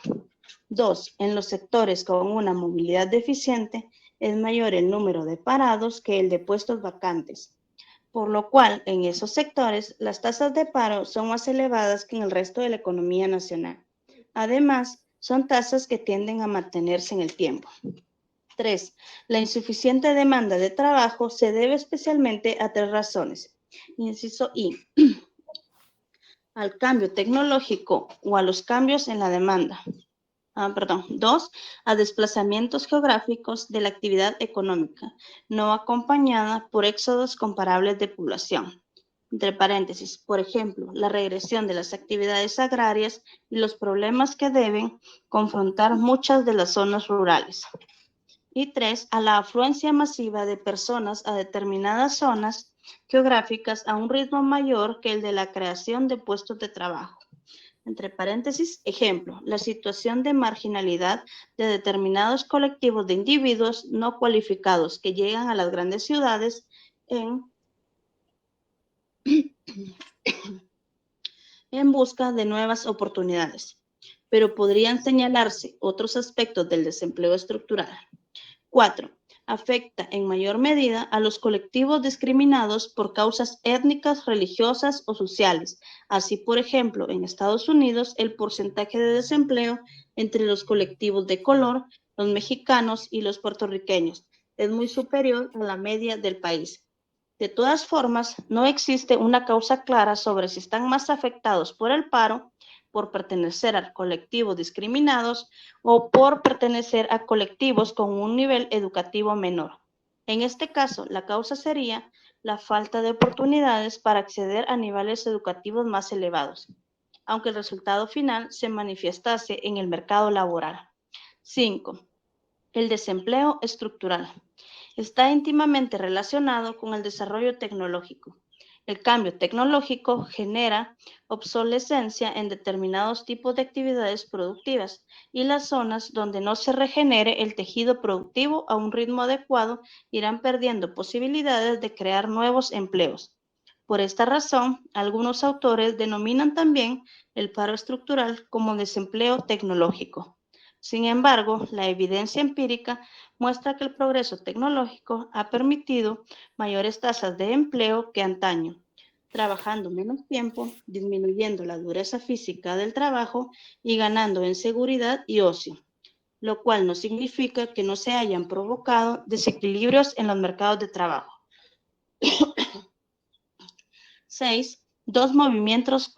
2. En los sectores con una movilidad deficiente es mayor el número de parados que el de puestos vacantes. por lo cual en esos sectores las tasas de paro son más elevadas que en el resto de la economía nacional. Además, son tasas que tienden a mantenerse en el tiempo. 3. La insuficiente demanda de trabajo se debe especialmente a 3 razones. Inciso I. Al cambio tecnológico o a los cambios en la demanda. 2. A desplazamientos geográficos de la actividad económica, no acompañada por éxodos comparables de población. Entre paréntesis, por ejemplo, la regresión de las actividades agrarias y los problemas que deben confrontar muchas de las zonas rurales. Y 3. A la afluencia masiva de personas a determinadas zonas geográficas a un ritmo mayor que el de la creación de puestos de trabajo. Entre paréntesis, ejemplo, la situación de marginalidad de determinados colectivos de individuos no cualificados que llegan a las grandes ciudades en busca de nuevas oportunidades. Pero podrían señalarse otros aspectos del desempleo estructural. 4. Afecta en mayor medida a los colectivos discriminados por causas étnicas, religiosas o sociales. Así, por ejemplo, en Estados Unidos, el porcentaje de desempleo entre los colectivos de color, los mexicanos y los puertorriqueños es muy superior a la media del país. De todas formas, no existe una causa clara sobre si están más afectados por el paro, por pertenecer a colectivos discriminados o por pertenecer a colectivos con un nivel educativo menor. En este caso, la causa sería la falta de oportunidades para acceder a niveles educativos más elevados, aunque el resultado final se manifestase en el mercado laboral. 5. El desempleo estructural. Está íntimamente relacionado con el desarrollo tecnológico. El cambio tecnológico genera obsolescencia en determinados tipos de actividades productivas y las zonas donde no se regenere el tejido productivo a un ritmo adecuado irán perdiendo posibilidades de crear nuevos empleos. Por esta razón, algunos autores denominan también el paro estructural como desempleo tecnológico. Sin embargo, la evidencia empírica muestra que el progreso tecnológico ha permitido mayores tasas de empleo que antaño, trabajando menos tiempo, disminuyendo la dureza física del trabajo y ganando en seguridad y ocio, lo cual no significa que no se hayan provocado desequilibrios en los mercados de trabajo. 6. Dos movimientos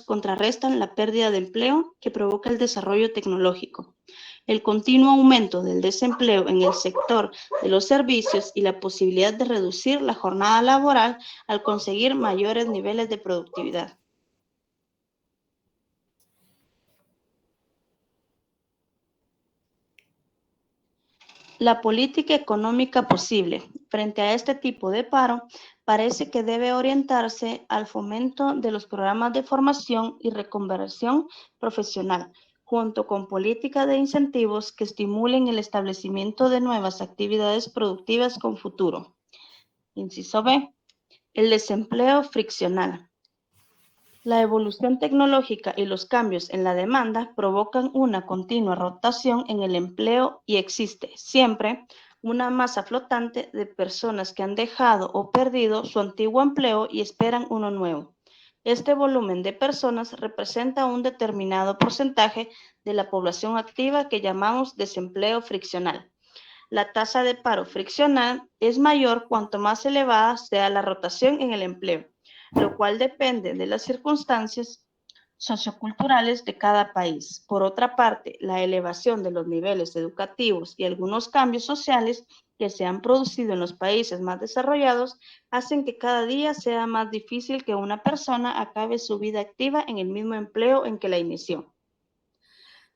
contrarrestan la pérdida de empleo que provoca el desarrollo tecnológico. El continuo aumento del desempleo en el sector de los servicios y la posibilidad de reducir la jornada laboral al conseguir mayores niveles de productividad. La política económica posible frente a este tipo de paro parece que debe orientarse al fomento de los programas de formación y reconversión profesional, junto con políticas de incentivos que estimulen el establecimiento de nuevas actividades productivas con futuro. Inciso B. El desempleo friccional. La evolución tecnológica y los cambios en la demanda provocan una continua rotación en el empleo y existe siempre una masa flotante de personas que han dejado o perdido su antiguo empleo y esperan uno nuevo. Este volumen de personas representa un determinado porcentaje de la población activa que llamamos desempleo friccional. La tasa de paro friccional es mayor cuanto más elevada sea la rotación en el empleo, lo cual depende de las circunstancias socioculturales de cada país. Por otra parte, la elevación de los niveles educativos y algunos cambios sociales que se han producido en los países más desarrollados hacen que cada día sea más difícil que una persona acabe su vida activa en el mismo empleo en que la inició.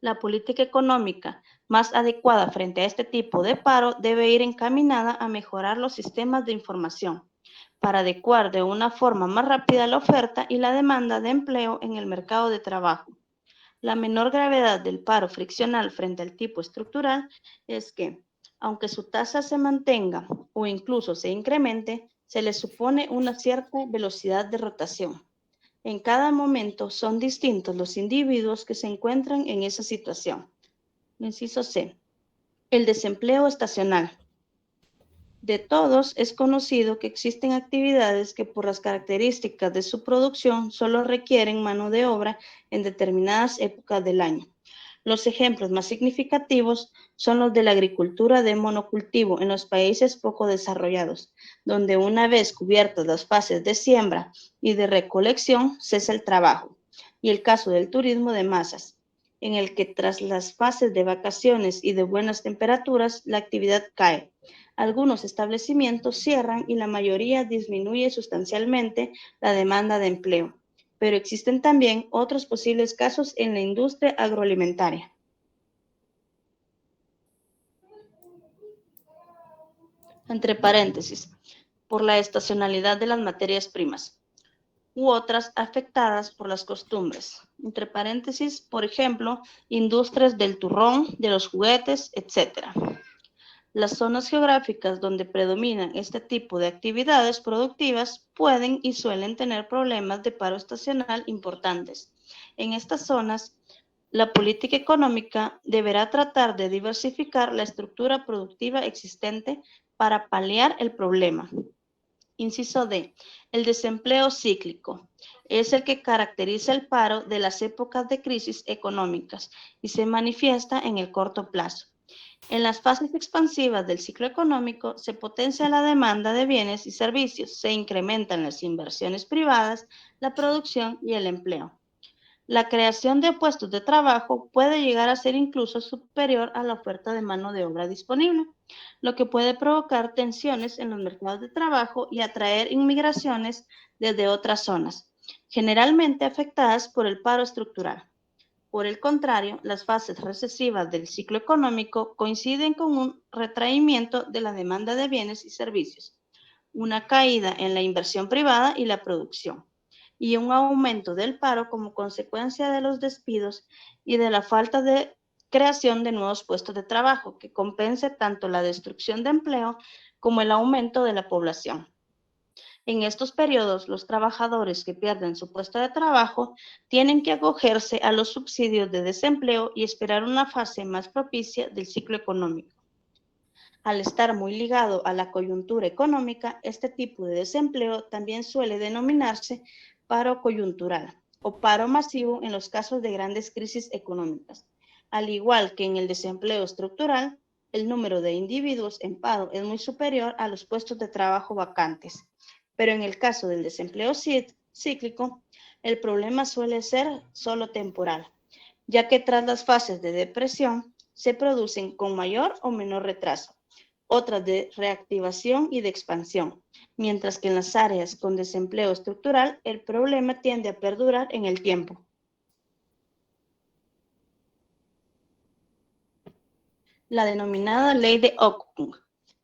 La política económica más adecuada frente a este tipo de paro debe ir encaminada a mejorar los sistemas de información para adecuar de una forma más rápida la oferta y la demanda de empleo en el mercado de trabajo. La menor gravedad del paro friccional frente al tipo estructural es que, aunque su tasa se mantenga o incluso se incremente, se le supone una cierta velocidad de rotación. En cada momento son distintos los individuos que se encuentran en esa situación. Inciso C. El desempleo estacional. De todos es conocido que existen actividades que por las características de su producción solo requieren mano de obra en determinadas épocas del año. Los ejemplos más significativos son los de la agricultura de monocultivo en los países poco desarrollados, donde una vez cubiertas las fases de siembra y de recolección cesa el trabajo, y el caso del turismo de masas, en el que tras las fases de vacaciones y de buenas temperaturas la actividad cae. Algunos establecimientos cierran y la mayoría disminuye sustancialmente la demanda de empleo, pero existen también otros posibles casos en la industria agroalimentaria. Entre paréntesis, por la estacionalidad de las materias primas, u otras afectadas por las costumbres. Entre paréntesis, por ejemplo, industrias del turrón, de los juguetes, etc. Las zonas geográficas donde predominan este tipo de actividades productivas pueden y suelen tener problemas de paro estacional importantes. En estas zonas, la política económica deberá tratar de diversificar la estructura productiva existente para paliar el problema. Inciso D. El desempleo cíclico es el que caracteriza el paro de las épocas de crisis económicas y se manifiesta en el corto plazo. En las fases expansivas del ciclo económico se potencia la demanda de bienes y servicios, se incrementan las inversiones privadas, la producción y el empleo. La creación de puestos de trabajo puede llegar a ser incluso superior a la oferta de mano de obra disponible, lo que puede provocar tensiones en los mercados de trabajo y atraer inmigraciones desde otras zonas, generalmente afectadas por el paro estructural. Por el contrario, las fases recesivas del ciclo económico coinciden con un retraimiento de la demanda de bienes y servicios, una caída en la inversión privada y la producción, y un aumento del paro como consecuencia de los despidos y de la falta de creación de nuevos puestos de trabajo que compense tanto la destrucción de empleo como el aumento de la población. En estos periodos, los trabajadores que pierden su puesto de trabajo tienen que acogerse a los subsidios de desempleo y esperar una fase más propicia del ciclo económico. Al estar muy ligado a la coyuntura económica, este tipo de desempleo también suele denominarse paro coyuntural o paro masivo en los casos de grandes crisis económicas. Al igual que en el desempleo estructural, el número de individuos en paro es muy superior a los puestos de trabajo vacantes. Pero en el caso del desempleo cíclico, el problema suele ser solo temporal, ya que tras las fases de depresión se producen con mayor o menor retraso, otras de reactivación y de expansión, mientras que en las áreas con desempleo estructural el problema tiende a perdurar en el tiempo. La denominada ley de Ockung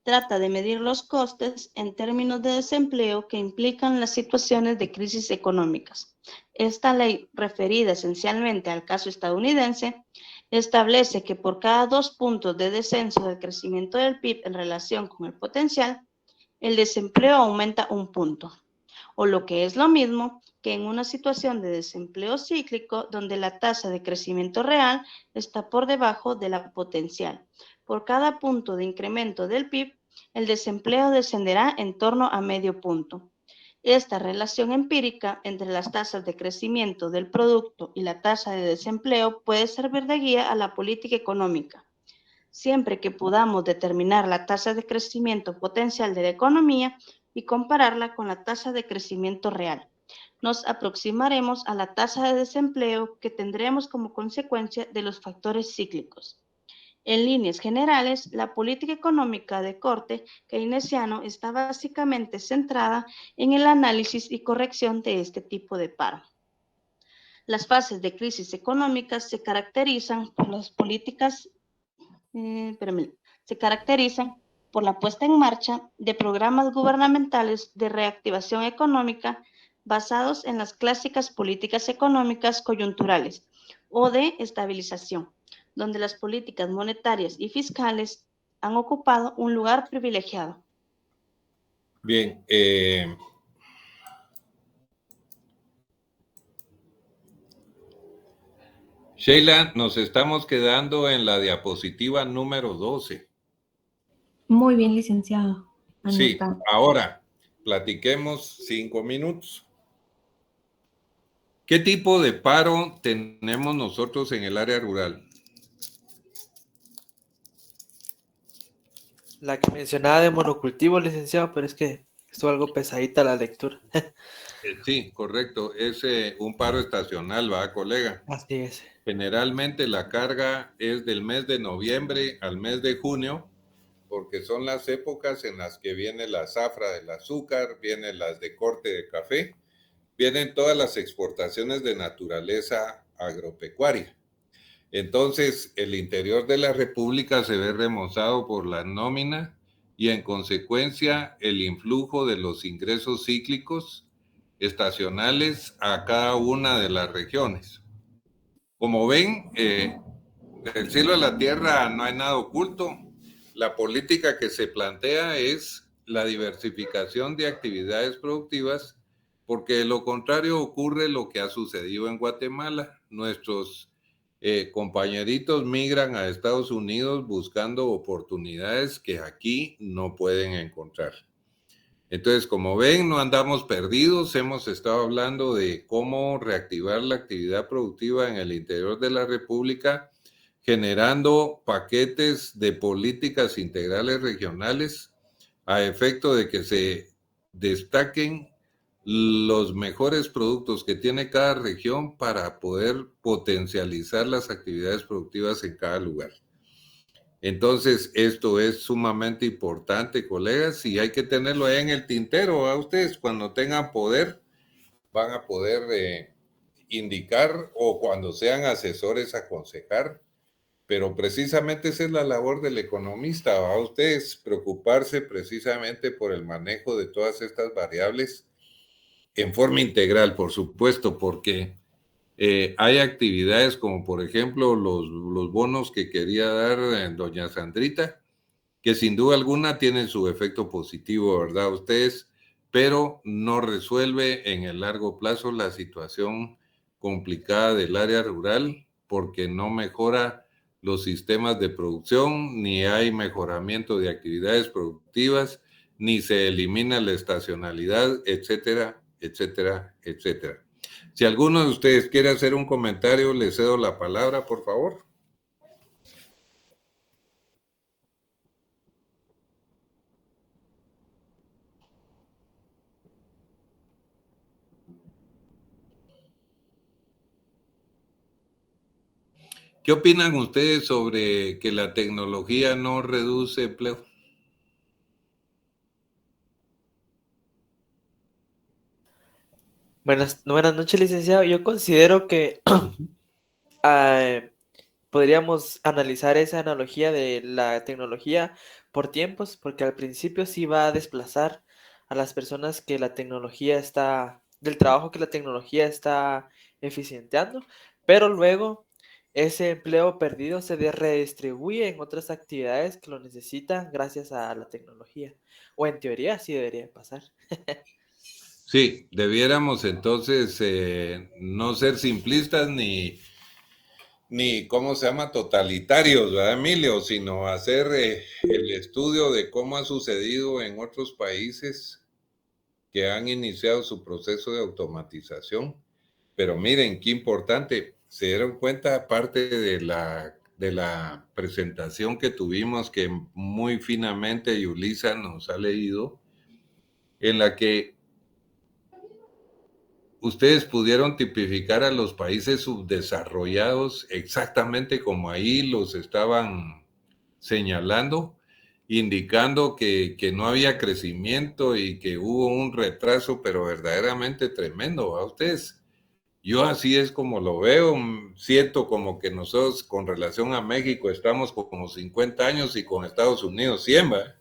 trata de medir los costes en términos de desempleo que implican las situaciones de crisis económicas. Esta ley, referida esencialmente al caso estadounidense, establece que por cada 2 puntos de descenso del crecimiento del PIB en relación con el potencial, el desempleo aumenta 1 punto, o lo que es lo mismo que en una situación de desempleo cíclico donde la tasa de crecimiento real está por debajo de la potencial. Por cada punto de incremento del PIB, el desempleo descenderá en torno a medio punto. Esta relación empírica entre las tasas de crecimiento del producto y la tasa de desempleo puede servir de guía a la política económica. Siempre que podamos determinar la tasa de crecimiento potencial de la economía y compararla con la tasa de crecimiento real, nos aproximaremos a la tasa de desempleo que tendremos como consecuencia de los factores cíclicos. En líneas generales, la política económica de corte keynesiano está básicamente centrada en el análisis y corrección de este tipo de paro. Las fases de crisis económicas se caracterizan por las políticas, se caracterizan por la puesta en marcha de programas gubernamentales de reactivación económica basados en las clásicas políticas económicas coyunturales o de estabilización, donde las políticas monetarias y fiscales han ocupado un lugar privilegiado. Bien, Sheila, nos estamos quedando en la diapositiva número 12. Muy bien, licenciado. Sí, ahora platiquemos 5 minutos. ¿Qué tipo de paro tenemos nosotros en el área rural? La que mencionaba de monocultivo, licenciado, pero es que estuvo algo pesadita la lectura. Sí, correcto. Es un paro estacional, ¿va, colega? Así es. Generalmente la carga es del mes de noviembre al mes de junio, porque son las épocas en las que viene la zafra del azúcar, vienen las de corte de café, vienen todas las exportaciones de naturaleza agropecuaria. Entonces, el interior de la República se ve remozado por la nómina y en consecuencia el influjo de los ingresos cíclicos estacionales a cada una de las regiones. Como ven, del cielo a la tierra no hay nada oculto. La política que se plantea es la diversificación de actividades productivas, porque de lo contrario ocurre lo que ha sucedido en Guatemala. Nuestros compañeritos migran a Estados Unidos buscando oportunidades que aquí no pueden encontrar. Entonces, como ven, no andamos perdidos. Hemos estado hablando de cómo reactivar la actividad productiva en el interior de la República, generando paquetes de políticas integrales regionales a efecto de que se destaquen los mejores productos que tiene cada región para poder potencializar las actividades productivas en cada lugar. Entonces, esto es sumamente importante, colegas, y hay que tenerlo ahí en el tintero. A ustedes, cuando tengan poder, van a poder indicar, o cuando sean asesores, aconsejar. Pero precisamente esa es la labor del economista. A ustedes preocuparse precisamente por el manejo de todas estas variables en forma integral, por supuesto, porque hay actividades como, por ejemplo, los bonos que quería dar doña Sandrita, que sin duda alguna tienen su efecto positivo, ¿verdad? Ustedes, pero no resuelve en el largo plazo la situación complicada del área rural, porque no mejora los sistemas de producción, ni hay mejoramiento de actividades productivas, ni se elimina la estacionalidad, etcétera, etcétera, etcétera. Si alguno de ustedes quiere hacer un comentario, le cedo la palabra, por favor. ¿Qué opinan ustedes sobre que la tecnología no reduce empleo? Buenas noches, licenciado. Yo considero que podríamos analizar esa analogía de la tecnología por tiempos, porque al principio sí va a desplazar a las personas que la tecnología está, del trabajo que la tecnología está eficienteando, pero luego ese empleo perdido se redistribuye en otras actividades que lo necesitan gracias a la tecnología. O en teoría sí debería pasar. Sí, debiéramos entonces no ser simplistas ni ¿cómo se llama? Totalitarios, ¿verdad, Emilio? Sino hacer el estudio de cómo ha sucedido en otros países que han iniciado su proceso de automatización. Pero miren, qué importante, se dieron cuenta, aparte de la presentación que tuvimos, que muy finamente Yulisa nos ha leído, en la que ustedes pudieron tipificar a los países subdesarrollados exactamente como ahí los estaban señalando, indicando que no había crecimiento y que hubo un retraso, pero verdaderamente tremendo. ¿A ustedes? Yo así es como lo veo, siento como que nosotros con relación a México estamos como 50 años y con Estados Unidos 100, ¿va?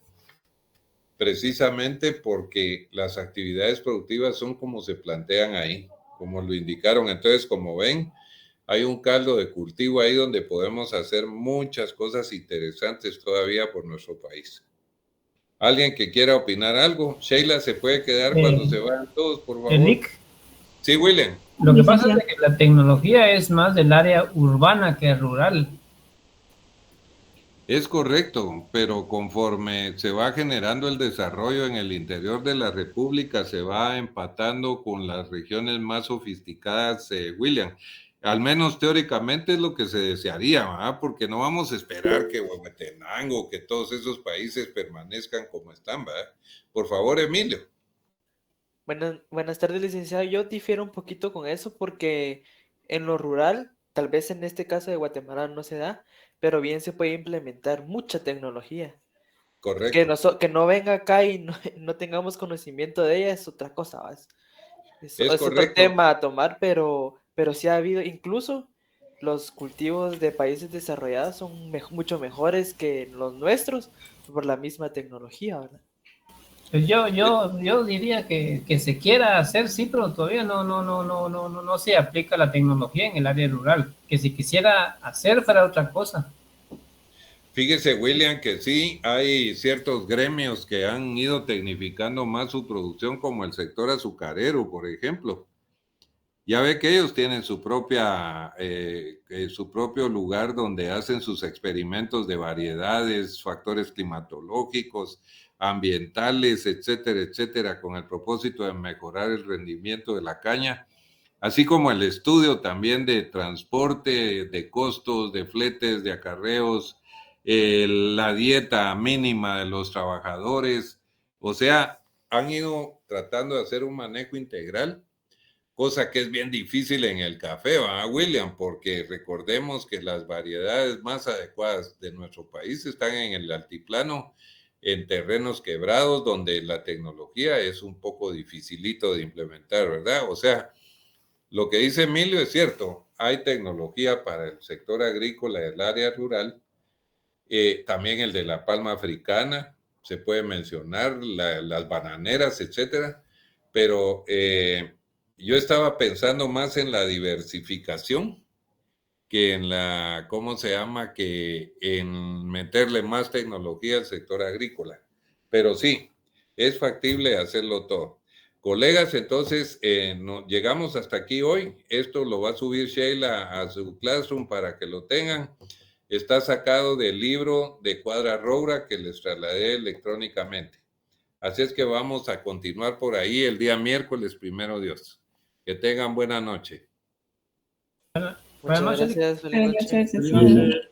Precisamente porque las actividades productivas son como se plantean ahí, como lo indicaron. Entonces, como ven, hay un caldo de cultivo ahí donde podemos hacer muchas cosas interesantes todavía por nuestro país. ¿Alguien que quiera opinar algo? Sheila, ¿se puede quedar cuando se vayan todos, por favor? Elic. Sí, William. Lo que pasa es que la tecnología es más del área urbana que rural. Es correcto, pero conforme se va generando el desarrollo en el interior de la República, se va empatando con las regiones más sofisticadas, William. Al menos teóricamente es lo que se desearía, ¿verdad? Porque no vamos a esperar que Huehuetenango, que todos esos países permanezcan como están, ¿verdad? Por favor, Emilio. Buenas tardes, licenciado. Yo difiero un poquito con eso porque en lo rural, tal vez en este caso de Guatemala no se da, pero bien se puede implementar mucha tecnología. Correcto. Que no venga acá y no, no tengamos conocimiento de ella es otra cosa, ¿vas? Es Es otro correcto. tema a tomar, pero sí ha habido, incluso los cultivos de países desarrollados son mucho mejores que los nuestros por la misma tecnología, ¿verdad? Pues yo diría que se quiera hacer, sí, pero todavía no se aplica la tecnología en el área rural. Que si quisiera hacer fuera otra cosa. Fíjese, William, que sí hay ciertos gremios que han ido tecnificando más su producción, como el sector azucarero, por ejemplo. Ya ve que ellos tienen su propio lugar donde hacen sus experimentos de variedades, factores climatológicos, ambientales, etcétera, etcétera, con el propósito de mejorar el rendimiento de la caña, así como el estudio también de transporte, de costos, de fletes, de acarreos, la dieta mínima de los trabajadores. O sea, han ido tratando de hacer un manejo integral, cosa que es bien difícil en el café, ¿va, William? Porque recordemos que las variedades más adecuadas de nuestro país están en el altiplano, en terrenos quebrados, donde la tecnología es un poco dificilito de implementar, ¿verdad? O sea, lo que dice Emilio es cierto, hay tecnología para el sector agrícola del área rural, también el de la palma africana, se puede mencionar, las bananeras, etcétera, pero yo estaba pensando más en la diversificación que en la, ¿cómo se llama? Que en meterle más tecnología al sector agrícola. Pero sí, es factible hacerlo todo. Colegas, entonces llegamos hasta aquí hoy. Esto lo va a subir Sheila a su Classroom para que lo tengan. Está sacado del libro de Cuadra Roura que les trasladé electrónicamente. Así es que vamos a continuar por ahí el día miércoles, primero Dios. Que tengan buena noche. Buenas Muchas noches. gracias, feliz noche. Feliz noche.